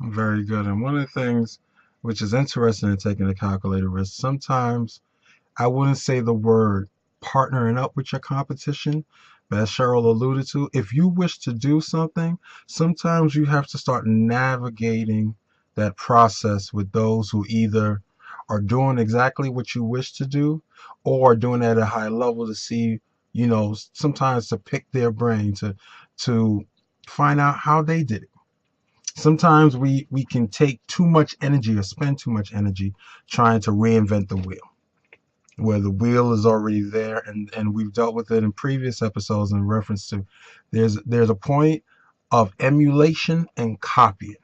Very good. And one of the things which is interesting in taking a calculated risk, sometimes I wouldn't say the word partnering up with your competition, but as Cheryl alluded to, if you wish to do something, sometimes you have to start navigating that process with those who either are doing exactly what you wish to do or are doing it at a high level to see, sometimes to pick their brain to find out how they did it. Sometimes we can take too much energy or spend too much energy trying to reinvent the wheel where the wheel is already there, and we've dealt with it in previous episodes in reference to there's a point of emulation and copying.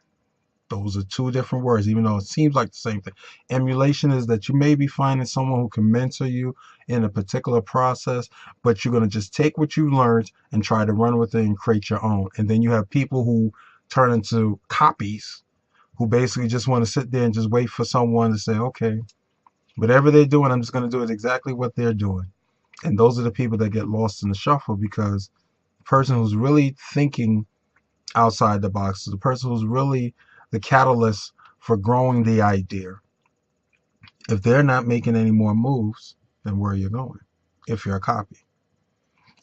Those are two different words, even though it seems like the same thing. Emulation is that you may be finding someone who can mentor you in a particular process, but you're going to just take what you learned and try to run with it and create your own. And then you have people who turn into copies, who basically just want to sit there and just wait for someone to say, okay, whatever they're doing, I'm just going to do it exactly what they're doing. And those are the people that get lost in the shuffle, because the person who's really thinking outside the box, the person who's really the catalyst for growing the idea, if they're not making any more moves, then where are you going if you're a copy?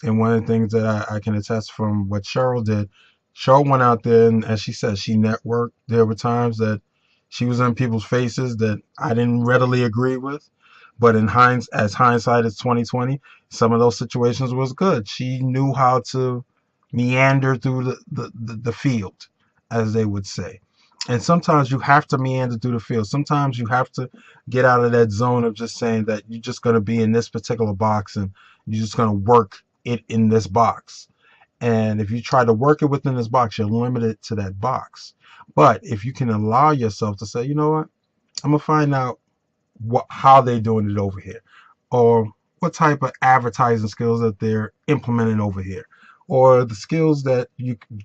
And one of the things that I can attest from what Cheryl did, Cheryl went out there and, as she said, she networked. There were times that she was in people's faces that I didn't readily agree with. But as hindsight is 2020, some of those situations was good. She knew how to meander through the field, as they would say. And sometimes you have to meander through the field. Sometimes you have to get out of that zone of just saying that you're just going to be in this particular box and you're just going to work it in this box. And if you try to work it within this box, you're limited to that box. But if you can allow yourself to say, you know what, I'm going to find out how they're doing it over here, or what type of advertising skills that they're implementing over here, or the skills that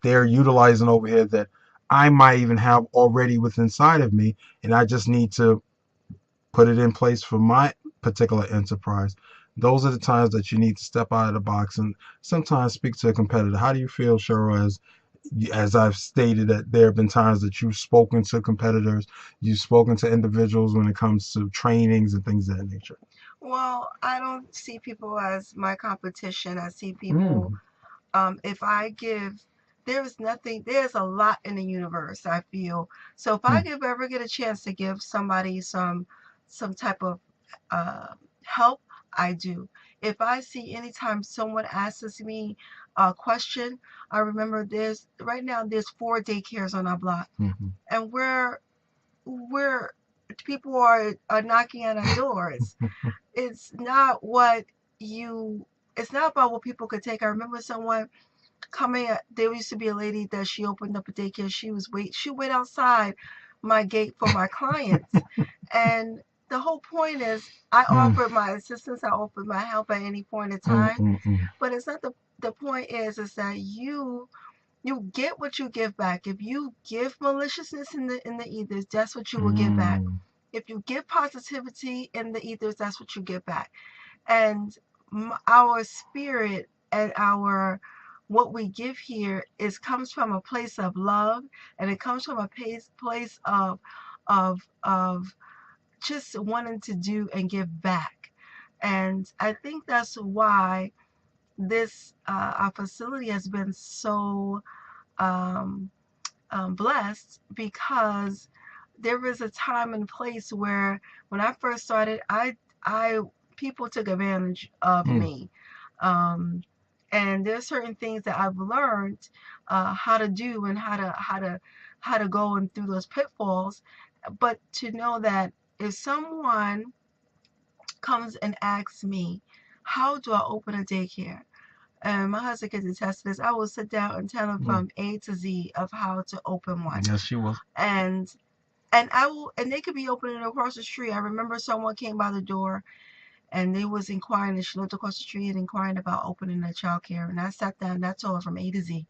they're utilizing over here that I might even have already within inside of me, and I just need to put it in place for my particular enterprise. Those are the times that you need to step out of the box and sometimes speak to a competitor. How do you feel, Cheryl, as I've stated that there have been times that you've spoken to competitors, you've spoken to individuals when it comes to trainings and things of that nature? Well, I don't see people as my competition. I see people, Mm, if I give, there's a lot in the universe, I feel. So if I mm, ever get a chance to give somebody some type of uh, help, I do. If I see anytime someone asks me a question, I remember right now there's 4 daycares on our block, mm, and we're people are knocking at our doors. It's not what you it's not about what people could take. I remember someone coming there used to be a lady that she opened up a daycare. She wait outside my gate for my clients. And the whole point is I mm, offered my assistance, I offered my help at any point in mm, time. mm, mm, But it's not the point is that you get what you give back. If you give maliciousness in the ethers, that's what you will get back. mm. If you give positivity in the ethers, that's what you get back. And our spirit and our what we give here is comes from a place of love, and it comes from a place of just wanting to do and give back. And I think that's why this our facility has been so um, blessed, because there was a time and place where when I first started, I people took advantage of Mm. me. Um, and there's certain things that I've learned how to do and how to go in through those pitfalls. But to know that if someone comes and asks me, how do I open a daycare? And my husband can attest to this. I will sit down and tell him Mm. from A to Z of how to open one. Yes, she was. And and they could be opening across the street. I remember someone came by the door and they was inquiring, and she lived across the street and inquiring about opening a child care. And I sat down and I told her from A to Z.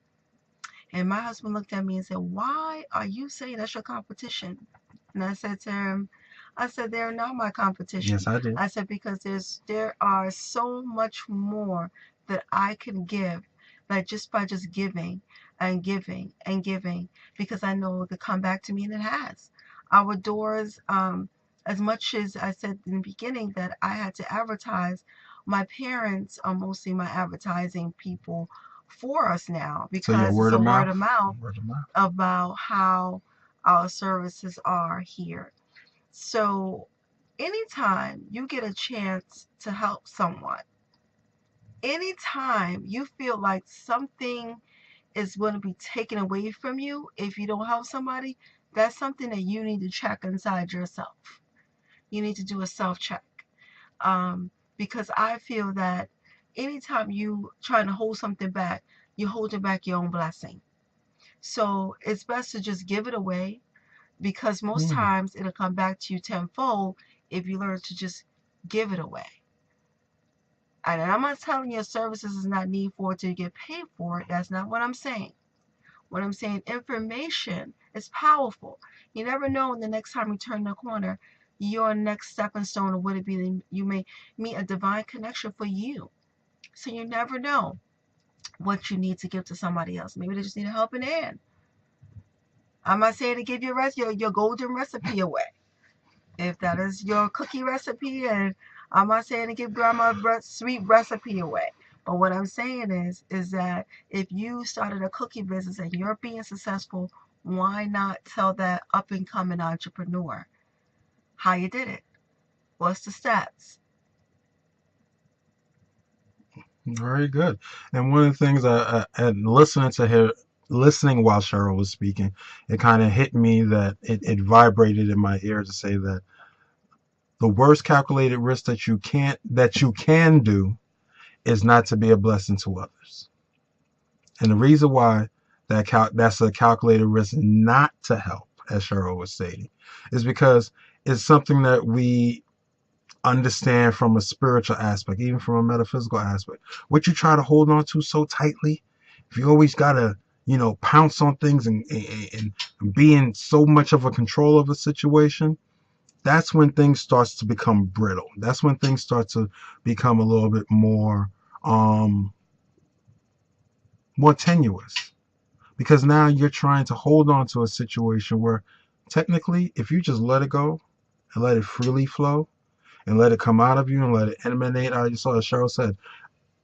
And my husband looked at me and said, why are you saying that's your competition? And I said to him, I said, they're not my Yes, competition. I did. I said, because there are so much more that I can give, like just by just giving. and giving and giving, because I know it could come back to me, and it has. Our doors, as much as I said in the beginning that I had to advertise, my parents are mostly my advertising people for us now, So your because it's word a of word mouth, of mouth word of mouth. about how our services are here. So anytime you get a chance to help someone, anytime you feel like something is going to be taken away from you if you don't help somebody, that's something that you need to check inside yourself. You need to do a self check. Because I feel that anytime you trying to hold something back, you're holding back your own blessing. So it's best to just give it away, because most Hmm. times it'll come back to you tenfold if you learn to just give it away. And I'm not telling you services is not need for it to get paid for it. That's not what I'm saying. What I'm saying, information is powerful. You never know when the next time you turn the corner, your next stepping stone, or would it be you may meet a divine connection for you. So you never know what you need to give to somebody else. Maybe they just need a helping hand. I'm not saying to give your golden recipe away. If that is your cookie recipe, and I'm not saying to give grandma sweet recipe away. But what I'm saying is that if you started a cookie business and you're being successful, why not tell that up and coming entrepreneur how you did it? What's the steps? Very good. And one of the things and listening while Cheryl was speaking, it kind of hit me that it vibrated in my ear to say that the worst calculated risk that you can do is not to be a blessing to others. And the reason why that's a calculated risk not to help, as Cheryl was stating, is because it's something that we understand from a spiritual aspect, even from a metaphysical aspect. What you try to hold on to so tightly, if you always gotta, pounce on things and be in so much of a control of a situation, that's when things starts to become brittle. That's when things start to become a little bit um more tenuous. Because now you're trying to hold on to a situation where technically if you just let it go and let it freely flow and let it come out of you and let it emanate out of you. So as Cheryl said,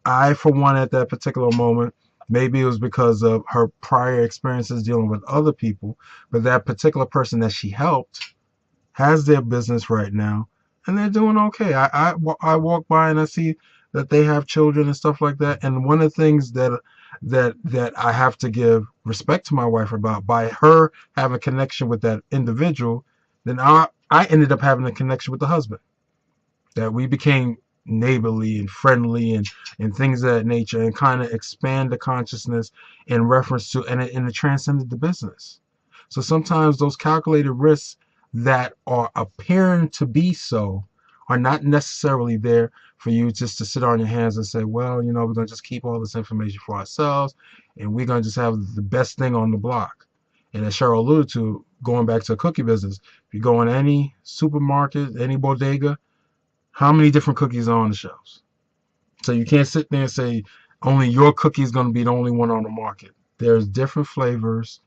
I, for one, at that particular moment, maybe it was because of her prior experiences dealing with other people, but that particular person that she helped has their business right now, and they're doing okay. I walk by and I see that they have children and stuff like that. And one of the things that I have to give respect to my wife about, by her having a connection with that individual, then I ended up having a connection with the husband, that we became neighborly and friendly and things of that nature, and kind of expand the consciousness in reference to, and it transcended the business. So sometimes those calculated risks that are appearing to be so are not necessarily there for you just to sit on your hands and say, well, we're going to just keep all this information for ourselves and we're going to just have the best thing on the block. And as Cheryl alluded to, going back to a cookie business, if you go in any supermarket, any bodega, how many different cookies are on the shelves? So you can't sit there and say only your cookie is going to be the only one on the market. There's different flavors,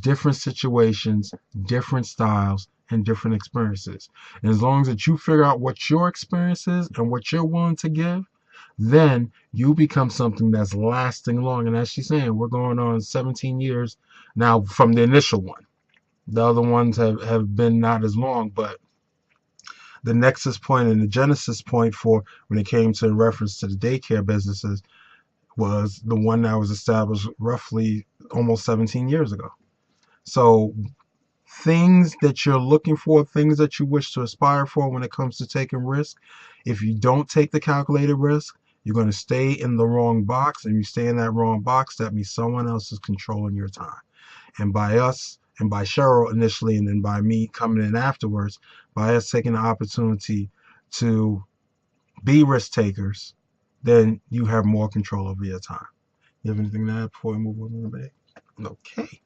different situations, different styles, and different experiences. And as long as that you figure out what your experience is and what you're willing to give, then you become something that's lasting long. And as she's saying, we're going on 17 years now from the initial one. The other ones have been not as long, but the nexus point and the genesis point for when it came to reference to the daycare businesses was the one that was established roughly almost 17 years ago. So things that you're looking for, things that you wish to aspire for when it comes to taking risk, if you don't take the calculated risk, you're going to stay in the wrong box. And you stay in that wrong box, that means someone else is controlling your time. And by us, and by Cheryl initially, and then by me coming in afterwards, by us taking the opportunity to be risk takers, then you have more control over your time. You have anything to add before we move on to the day? Okay.